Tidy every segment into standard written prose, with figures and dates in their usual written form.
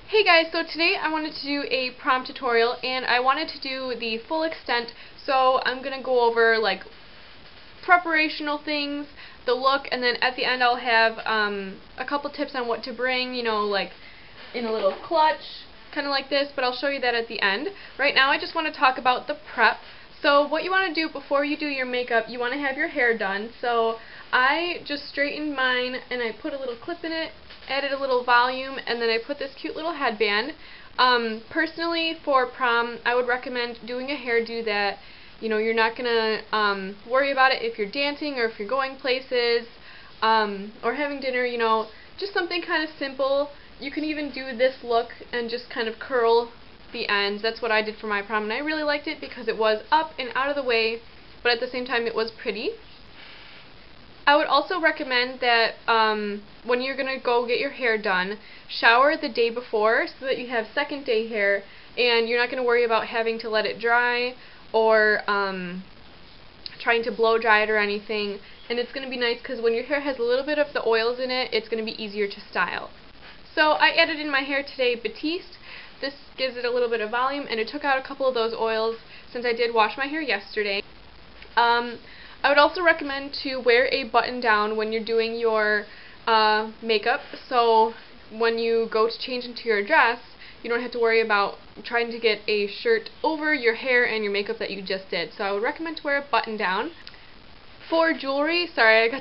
Hey guys, so today I wanted to do a prom tutorial and I wanted to do the full extent, so I'm going to go over like preparational things, the look, and then at the end I'll have a couple tips on what to bring, you know, like in a little clutch, kind of like this, but I'll show you that at the end. Right now I just want to talk about the prep. So what you want to do before you do your makeup, you want to have your hair done. So I just straightened mine and I put a little clip in it, added a little volume, and then I put this cute little headband. Personally, for prom, I would recommend doing a hairdo that, you know, you're not going to worry about it if you're dancing or if you're going places or having dinner, you know, just something kind of simple. You can even do this look and just kind of curl the ends. That's what I did for my prom, and I really liked it because it was up and out of the way, but at the same time it was pretty. I would also recommend that when you're going to go get your hair done, shower the day before so that you have second day hair and you're not going to worry about having to let it dry or trying to blow dry it or anything. And it's going to be nice because when your hair has a little bit of the oils in it, it's going to be easier to style. So I added in my hair today Batiste. This gives it a little bit of volume and it took out a couple of those oils since I did wash my hair yesterday. I would also recommend to wear a button down when you're doing your makeup, so when you go to change into your dress, you don't have to worry about trying to get a shirt over your hair and your makeup that you just did. So I would recommend to wear a button down. For jewelry, sorry,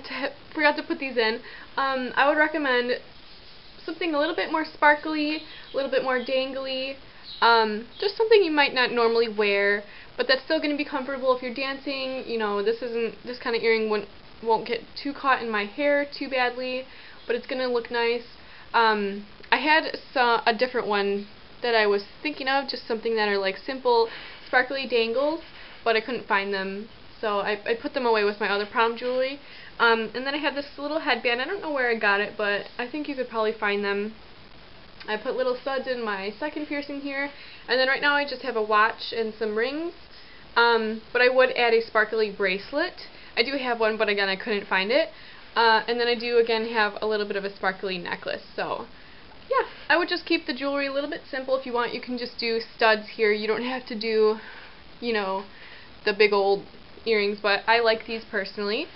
forgot to put these in, I would recommend something a little bit more sparkly, a little bit more dangly, just something you might not normally wear, but that's still going to be comfortable if you're dancing. You know, this kind of earring won't get too caught in my hair too badly, but it's going to look nice. I had a different one that I was thinking of, just something that are like simple, sparkly dangles, but I couldn't find them, so I put them away with my other prom jewelry. And then I have this little headband. I don't know where I got it, but I think you could probably find them. I put little studs in my second piercing here, and then right now I just have a watch and some rings. But I would add a sparkly bracelet. I do have one, but again I couldn't find it. And then I do again have a little bit of a sparkly necklace. So yeah, I would just keep the jewelry a little bit simple. If you want, you can just do studs here. You don't have to do, you know, the big old earrings, but I like these personally.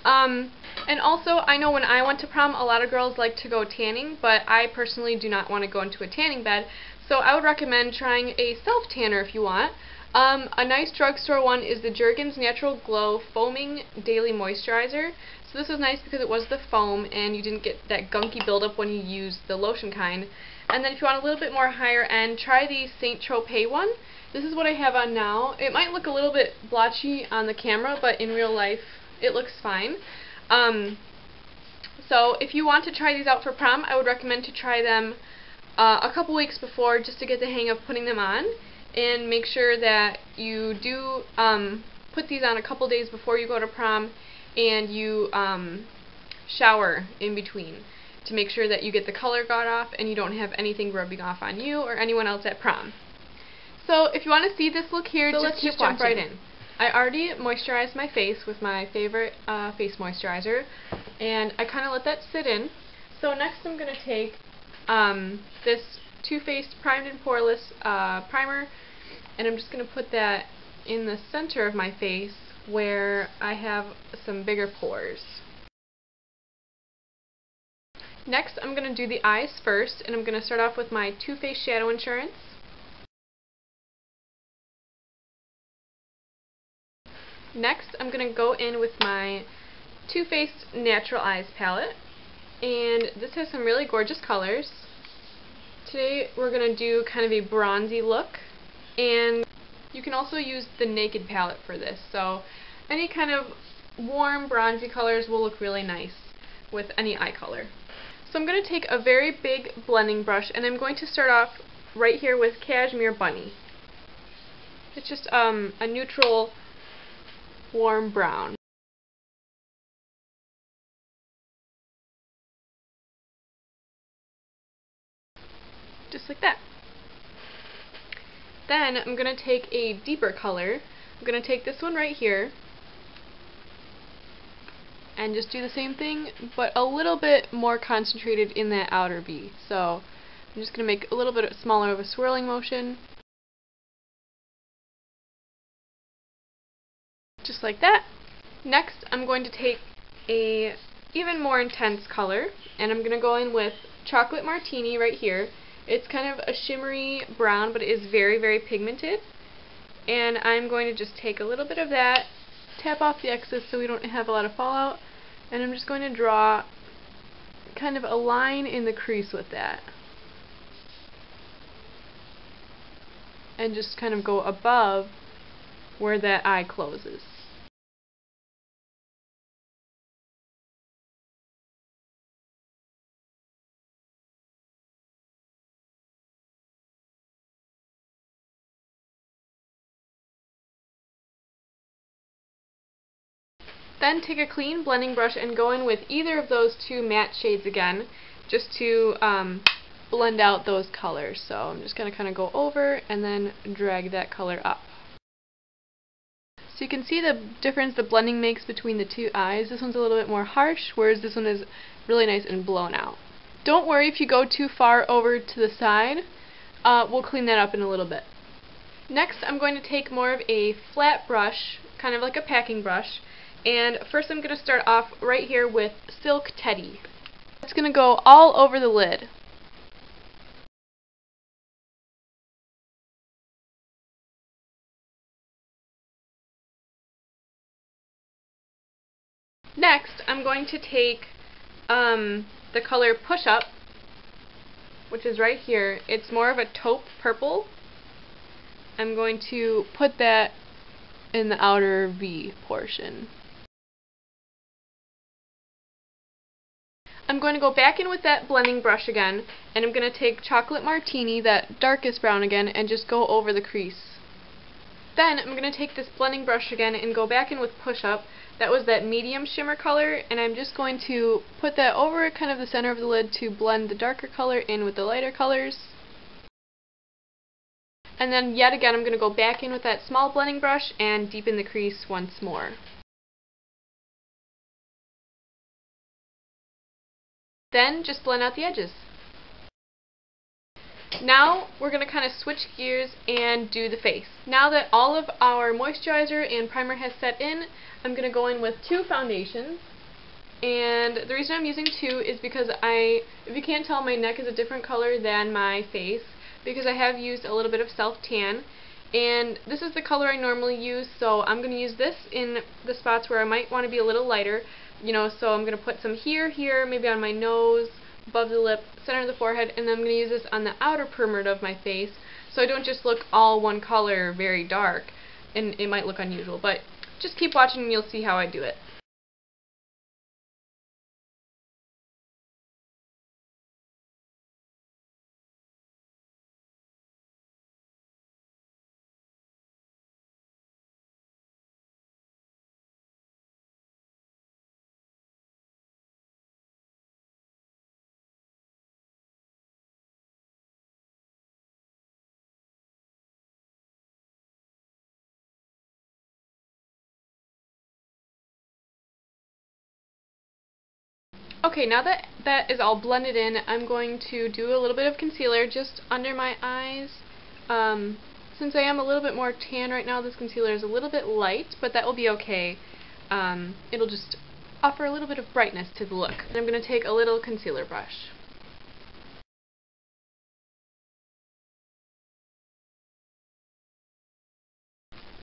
And also, I know when I went to prom, a lot of girls like to go tanning, but I personally do not want to go into a tanning bed, so I would recommend trying a self-tanner if you want. A nice drugstore one is the Jergens Natural Glow Foaming Daily Moisturizer. So this is nice because it was the foam and you didn't get that gunky buildup when you use the lotion kind. And then if you want a little bit more higher end, try the Saint Tropez one. This is what I have on now. It might look a little bit blotchy on the camera, but in real life it looks fine. So if you want to try these out for prom, I would recommend to try them a couple weeks before just to get the hang of putting them on, and make sure that you do put these on a couple days before you go to prom, and you shower in between to make sure that you get the color got off and you don't have anything rubbing off on you or anyone else at prom. So if you want to see this look here, let's just jump right in. I already moisturized my face with my favorite face moisturizer, and I kind of let that sit in. So next I'm going to take this Too Faced Primed and Poreless primer, and I'm just going to put that in the center of my face where I have some bigger pores. Next I'm going to do the eyes first, and I'm going to start off with my Too Faced Shadow Insurance. Next, I'm going to go in with my Too Faced Natural Eyes palette, and this has some really gorgeous colors. Today we're going to do kind of a bronzy look, and you can also use the Naked palette for this, so any kind of warm bronzy colors will look really nice with any eye color. So I'm going to take a very big blending brush, and I'm going to start off right here with Cashmere Bunny. It's just a neutral warm brown. Just like that. Then I'm going to take a deeper color. I'm going to take this one right here and just do the same thing, but a little bit more concentrated in that outer V. So I'm I'm just going to make a little bit smaller of a swirling motion. Just like that. Next, I'm going to take a even more intense color, and I'm going to go in with Chocolate Martini right here. It's kind of a shimmery brown, but it is very, very pigmented. And I'm going to just take a little bit of that, tap off the excess so we don't have a lot of fallout, and I'm just going to draw kind of a line in the crease with that. And just kind of go above where that eye closes. Then take a clean blending brush and go in with either of those two matte shades again, just to blend out those colors. So I'm just going to kind of go over and then drag that color up. So you can see the difference the blending makes between the two eyes. This one's a little bit more harsh, whereas this one is really nice and blown out. Don't worry if you go too far over to the side. We'll clean that up in a little bit. Next, I'm going to take more of a flat brush, kind of like a packing brush, and first I'm going to start off right here with Silk Teddy. It's going to go all over the lid. Next, I'm going to take the color Push Up, which is right here. It's more of a taupe purple. I'm going to put that in the outer V portion. I'm going to go back in with that blending brush again, and I'm going to take Chocolate Martini, that darkest brown again, and just go over the crease. Then I'm going to take this blending brush again and go back in with Push Up. That was that medium shimmer color, and I'm just going to put that over kind of the center of the lid to blend the darker color in with the lighter colors. And then yet again I'm going to go back in with that small blending brush and deepen the crease once more. Then just blend out the edges. Now we're going to kind of switch gears and do the face. Now that all of our moisturizer and primer has set in, I'm going to go in with two foundations. And the reason I'm using two is because if you can't tell, my neck is a different color than my face, because I have used a little bit of self-tan. And this is the color I normally use, so I'm going to use this in the spots where I might want to be a little lighter. So I'm going to put some here, maybe on my nose, above the lip, center of the forehead, and then I'm going to use this on the outer perimeter of my face, so I don't just look all one color, very dark, and it might look unusual. But just keep watching and you'll see how I do it. Okay, now that that is all blended in, I'm going to do a little bit of concealer just under my eyes. Since I am a little bit more tan right now, this concealer is a little bit light, but that will be okay. It'll just offer a little bit of brightness to the look. And I'm going to take a little concealer brush.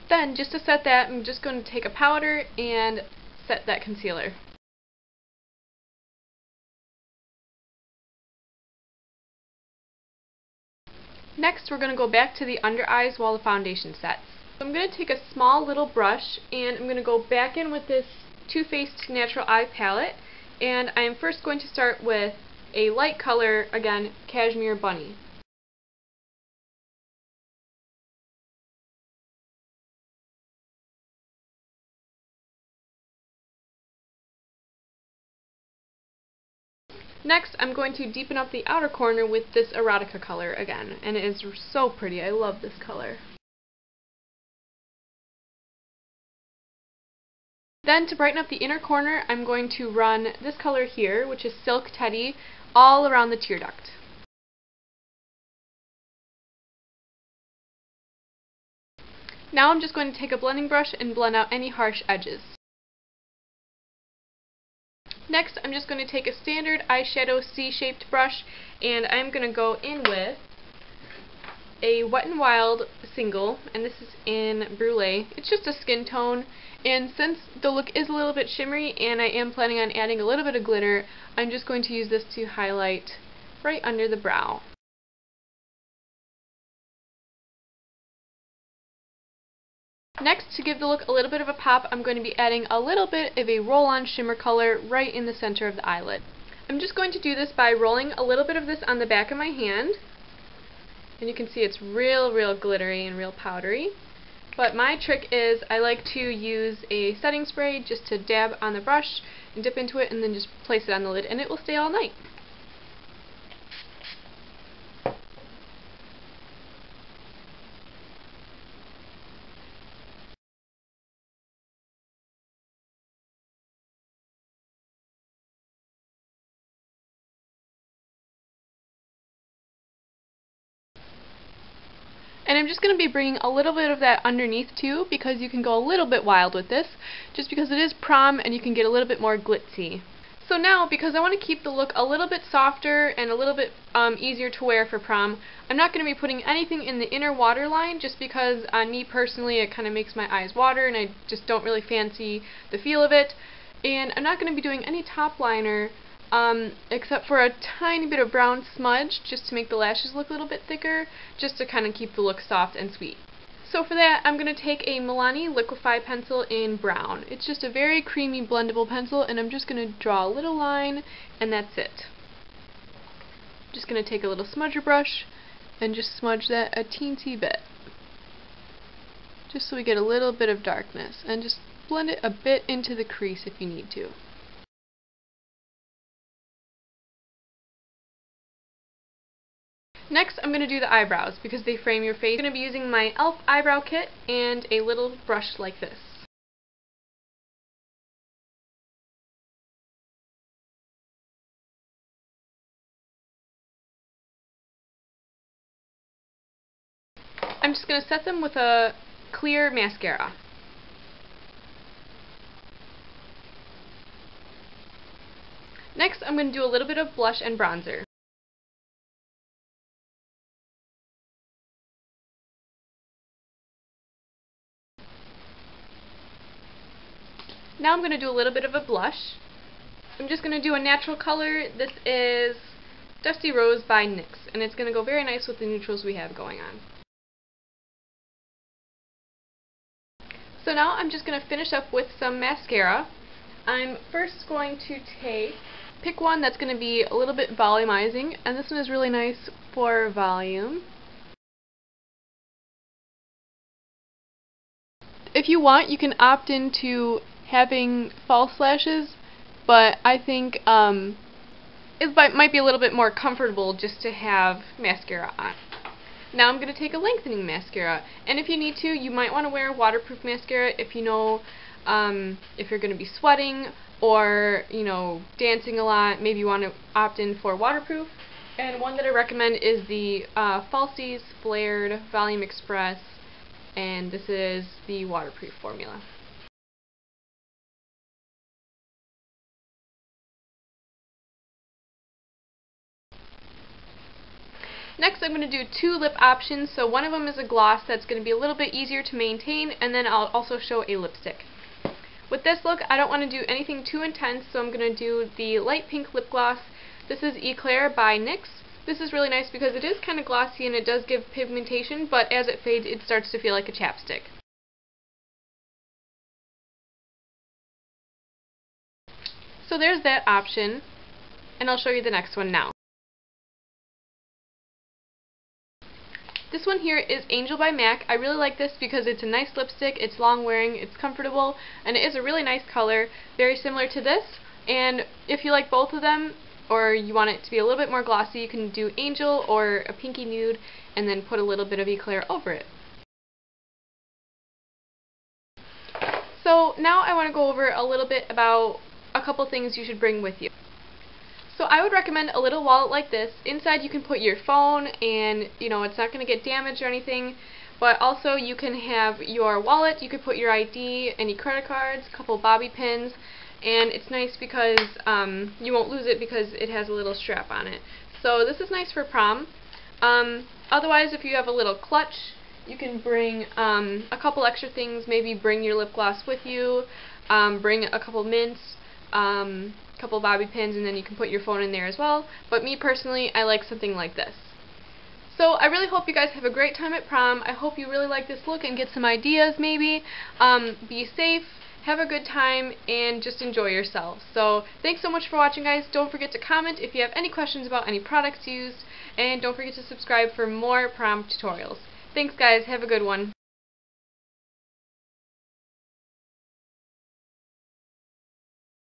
Then, just to set that, I'm just going to take a powder and set that concealer. Next, we're going to go back to the under eyes while the foundation sets. So I'm going to take a small little brush, and I'm going to go back in with this Too Faced Natural Eye palette, and I'm first going to start with a light color, again, Cashmere Bunny. Next, I'm going to deepen up the outer corner with this Erotica color again, and it is so pretty. I love this color. Then, to brighten up the inner corner, I'm going to run this color here, which is Silk Teddy, all around the tear duct. Now I'm just going to take a blending brush and blend out any harsh edges. Next, I'm just going to take a standard eyeshadow C-shaped brush, and I'm going to go in with a Wet n Wild single, and this is in Brulee. It's just a skin tone, and since the look is a little bit shimmery and I am planning on adding a little bit of glitter, I'm just going to use this to highlight right under the brow. Next, to give the look a little bit of a pop, I'm going to be adding a little bit of a roll-on shimmer color right in the center of the eyelid. I'm just going to do this by rolling a little bit of this on the back of my hand. And you can see it's real glittery and real powdery. But my trick is I like to use a setting spray just to dab on the brush and dip into it and then just place it on the lid, and it will stay all night. And I'm just going to be bringing a little bit of that underneath too, because you can go a little bit wild with this, just because it is prom and you can get a little bit more glitzy. So now, because I want to keep the look a little bit softer and a little bit easier to wear for prom, I'm not going to be putting anything in the inner waterline, just because on me personally it kind of makes my eyes water and I just don't really fancy the feel of it. And I'm not going to be doing any top liner except for a tiny bit of brown smudge just to make the lashes look a little bit thicker, just to kind of keep the look soft and sweet. So for that, I'm going to take a Milani Liquify pencil in brown. It's just a very creamy blendable pencil, and I'm just going to draw a little line, and that's it. Just going to take a little smudger brush and just smudge that a teensy bit, just so we get a little bit of darkness, and just blend it a bit into the crease if you need to. Next, I'm going to do the eyebrows, because they frame your face. I'm going to be using my e.l.f. eyebrow kit and a little brush like this. I'm just going to set them with a clear mascara. Next, I'm going to do a little bit of blush and bronzer. Now I'm going to do a little bit of a blush. I'm just going to do a natural color. This is Dusty Rose by NYX, and it's going to go very nice with the neutrals we have going on. So now I'm just going to finish up with some mascara. I'm first going to pick one that's going to be a little bit volumizing, and this one is really nice for volume. If you want, you can opt into having false lashes, but I think it might be a little bit more comfortable just to have mascara on. Now I'm going to take a lengthening mascara, and if you need to, you might want to wear waterproof mascara if you know if you're going to be sweating or dancing a lot. Maybe you want to opt in for waterproof. And one that I recommend is the Falsies Flared Volume Express, and this is the waterproof formula. Next, I'm going to do two lip options. So one of them is a gloss that's going to be a little bit easier to maintain, and then I'll also show a lipstick. With this look, I don't want to do anything too intense, so I'm going to do the light pink lip gloss. This is Eclair by NYX. This is really nice because it is kind of glossy and it does give pigmentation, but as it fades, it starts to feel like a chapstick. So there's that option, and I'll show you the next one now. This one here is Angel by MAC. I really like this because it's a nice lipstick, it's long wearing, it's comfortable, and it is a really nice color, very similar to this. And if you like both of them, or you want it to be a little bit more glossy, you can do Angel or a pinky nude and then put a little bit of Eclair over it. So now I want to go over a little bit about a couple things you should bring with you. So I would recommend a little wallet like this. Inside you can put your phone, and it's not going to get damaged or anything, but also you can have your wallet, you could put your ID, any credit cards, a couple bobby pins, and it's nice because you won't lose it because it has a little strap on it. So this is nice for prom. Otherwise, if you have a little clutch, you can bring a couple extra things. Maybe bring your lip gloss with you, bring a couple mints, couple bobby pins, and then you can put your phone in there as well. But me personally, I like something like this. So I really hope you guys have a great time at prom. I hope you really like this look and get some ideas maybe. Be safe, have a good time, and just enjoy yourselves. So thanks so much for watching, guys. Don't forget to comment if you have any questions about any products used, and don't forget to subscribe for more prom tutorials. Thanks, guys. Have a good one.